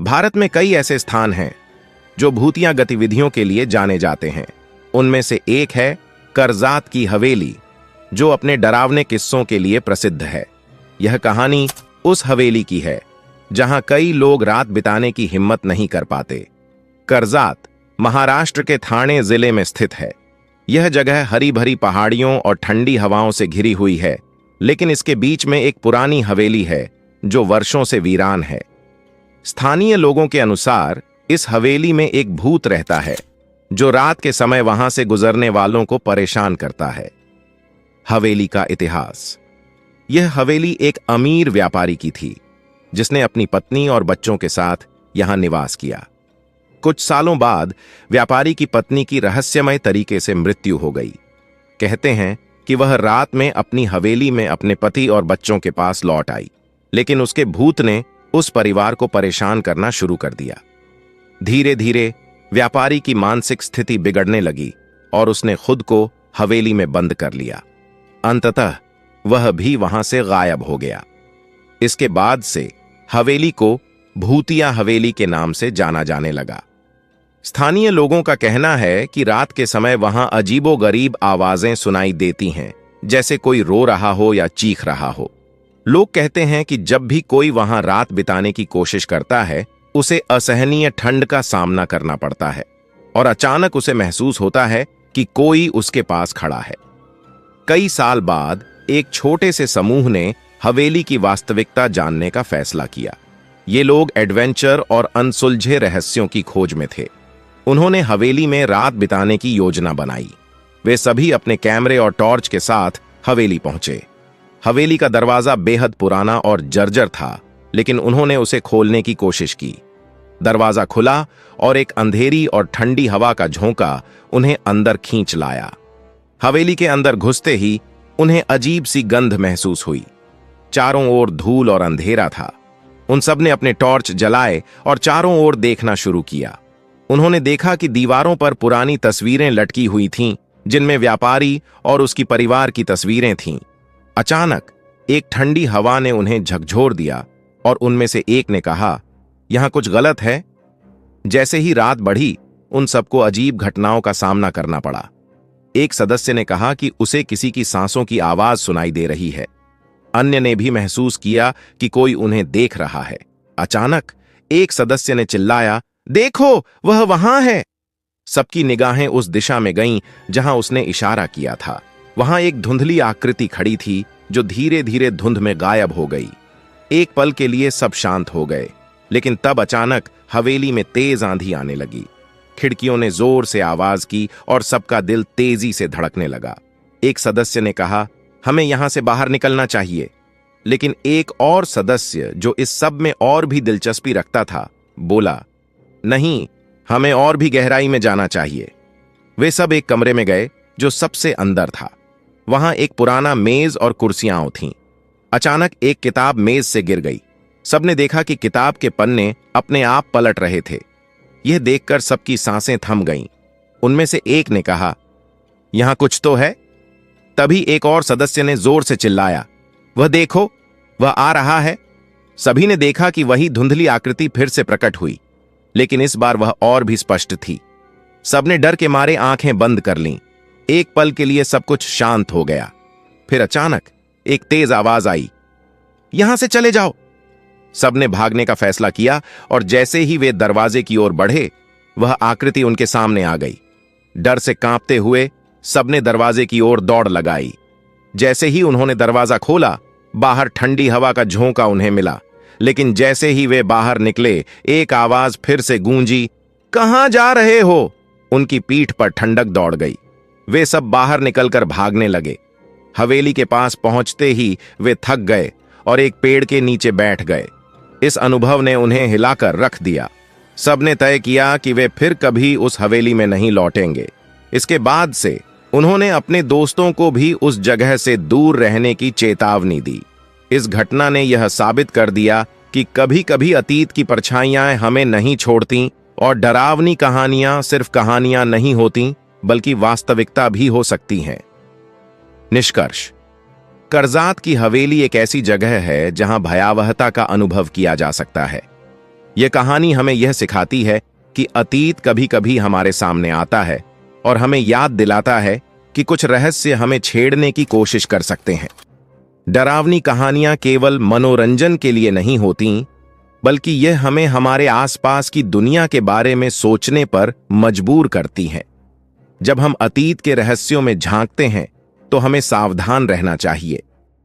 भारत में कई ऐसे स्थान हैं जो भूतिया गतिविधियों के लिए जाने जाते हैं। उनमें से एक है करजात की हवेली, जो अपने डरावने किस्सों के लिए प्रसिद्ध है। यह कहानी उस हवेली की है जहां कई लोग रात बिताने की हिम्मत नहीं कर पाते। करजात महाराष्ट्र के ठाणे जिले में स्थित है। यह जगह हरी भरी पहाड़ियों और ठंडी हवाओं से घिरी हुई है, लेकिन इसके बीच में एक पुरानी हवेली है जो वर्षों से वीरान है। स्थानीय लोगों के अनुसार इस हवेली में एक भूत रहता है जो रात के समय वहां से गुजरने वालों को परेशान करता है। हवेली का इतिहास। यह हवेली एक अमीर व्यापारी की थी जिसने अपनी पत्नी और बच्चों के साथ यहां निवास किया। कुछ सालों बाद व्यापारी की पत्नी की रहस्यमय तरीके से मृत्यु हो गई। कहते हैं कि वह रात में अपनी हवेली में अपने पति और बच्चों के पास लौट आई, लेकिन उसके भूत ने उस परिवार को परेशान करना शुरू कर दिया। धीरे धीरे व्यापारी की मानसिक स्थिति बिगड़ने लगी और उसने खुद को हवेली में बंद कर लिया। अंततः वह भी वहां से गायब हो गया। इसके बाद से हवेली को भूतिया हवेली के नाम से जाना जाने लगा। स्थानीय लोगों का कहना है कि रात के समय वहां अजीबोगरीब आवाजें सुनाई देती हैं, जैसे कोई रो रहा हो या चीख रहा हो। लोग कहते हैं कि जब भी कोई वहां रात बिताने की कोशिश करता है, उसे असहनीय ठंड का सामना करना पड़ता है और अचानक उसे महसूस होता है कि कोई उसके पास खड़ा है। कई साल बाद एक छोटे से समूह ने हवेली की वास्तविकता जानने का फैसला किया। ये लोग एडवेंचर और अनसुलझे रहस्यों की खोज में थे। उन्होंने हवेली में रात बिताने की योजना बनाई। वे सभी अपने कैमरे और टॉर्च के साथ हवेली पहुंचे। हवेली का दरवाजा बेहद पुराना और जर्जर था, लेकिन उन्होंने उसे खोलने की कोशिश की। दरवाजा खुला और एक अंधेरी और ठंडी हवा का झोंका उन्हें अंदर खींच लाया। हवेली के अंदर घुसते ही उन्हें अजीब सी गंध महसूस हुई। चारों ओर धूल और अंधेरा था। उन सब ने अपने टॉर्च जलाए और चारों ओर देखना शुरू किया। उन्होंने देखा कि दीवारों पर पुरानी तस्वीरें लटकी हुई थीं, जिनमें व्यापारी और उसकी परिवार की तस्वीरें थीं। अचानक एक ठंडी हवा ने उन्हें झकझोर दिया और उनमें से एक ने कहा, यहां कुछ गलत है। जैसे ही रात बढ़ी, उन सबको अजीब घटनाओं का सामना करना पड़ा। एक सदस्य ने कहा कि उसे किसी की सांसों की आवाज सुनाई दे रही है। अन्य ने भी महसूस किया कि कोई उन्हें देख रहा है। अचानक एक सदस्य ने चिल्लाया, देखो, वह वहां है। सबकी निगाहें उस दिशा में गईं जहां उसने इशारा किया था। वहां एक धुंधली आकृति खड़ी थी जो धीरे धीरे धुंध में गायब हो गई। एक पल के लिए सब शांत हो गए, लेकिन तब अचानक हवेली में तेज आंधी आने लगी। खिड़कियों ने जोर से आवाज की और सबका दिल तेजी से धड़कने लगा। एक सदस्य ने कहा, हमें यहां से बाहर निकलना चाहिए। लेकिन एक और सदस्य, जो इस सब में और भी दिलचस्पी रखता था, बोला, नहीं, हमें और भी गहराई में जाना चाहिए। वे सब एक कमरे में गए जो सबसे अंदर था। वहां एक पुराना मेज और कुर्सियां थीं। अचानक एक किताब मेज से गिर गई। सबने देखा कि किताब के पन्ने अपने आप पलट रहे थे। यह देखकर सबकी सांसें थम गईं। उनमें से एक ने कहा, यहां कुछ तो है। तभी एक और सदस्य ने जोर से चिल्लाया, वह देखो, वह आ रहा है। सभी ने देखा कि वही धुंधली आकृति फिर से प्रकट हुई, लेकिन इस बार वह और भी स्पष्ट थी। सबने डर के मारे आंखें बंद कर लीं। एक पल के लिए सब कुछ शांत हो गया। फिर अचानक एक तेज आवाज आई, यहां से चले जाओ। सबने भागने का फैसला किया और जैसे ही वे दरवाजे की ओर बढ़े, वह आकृति उनके सामने आ गई। डर से कांपते हुए सबने दरवाजे की ओर दौड़ लगाई। जैसे ही उन्होंने दरवाजा खोला, बाहर ठंडी हवा का झोंका उन्हें मिला। लेकिन जैसे ही वे बाहर निकले, एक आवाज फिर से गूंजी, कहां जा रहे हो? उनकी पीठ पर ठंडक दौड़ गई। वे सब बाहर निकलकर भागने लगे। हवेली के पास पहुंचते ही वे थक गए और एक पेड़ के नीचे बैठ गए। इस अनुभव ने उन्हें हिलाकर रख दिया। सबने तय किया कि वे फिर कभी उस हवेली में नहीं लौटेंगे। इसके बाद से उन्होंने अपने दोस्तों को भी उस जगह से दूर रहने की चेतावनी दी। इस घटना ने यह साबित कर दिया कि कभी कभी अतीत की परछाइयां हमें नहीं छोड़ती और डरावनी कहानियां सिर्फ कहानियां नहीं होती, बल्कि वास्तविकता भी हो सकती हैं। निष्कर्ष: करजात की हवेली एक ऐसी जगह है जहां भयावहता का अनुभव किया जा सकता है। यह कहानी हमें यह सिखाती है कि अतीत कभी कभी हमारे सामने आता है और हमें याद दिलाता है कि कुछ रहस्य हमें छेड़ने की कोशिश कर सकते हैं। डरावनी कहानियां केवल मनोरंजन के लिए नहीं होती, बल्कि यह हमें हमारे आसपास की दुनिया के बारे में सोचने पर मजबूर करती हैं। जब हम अतीत के रहस्यों में झांकते हैं तो हमें सावधान रहना चाहिए।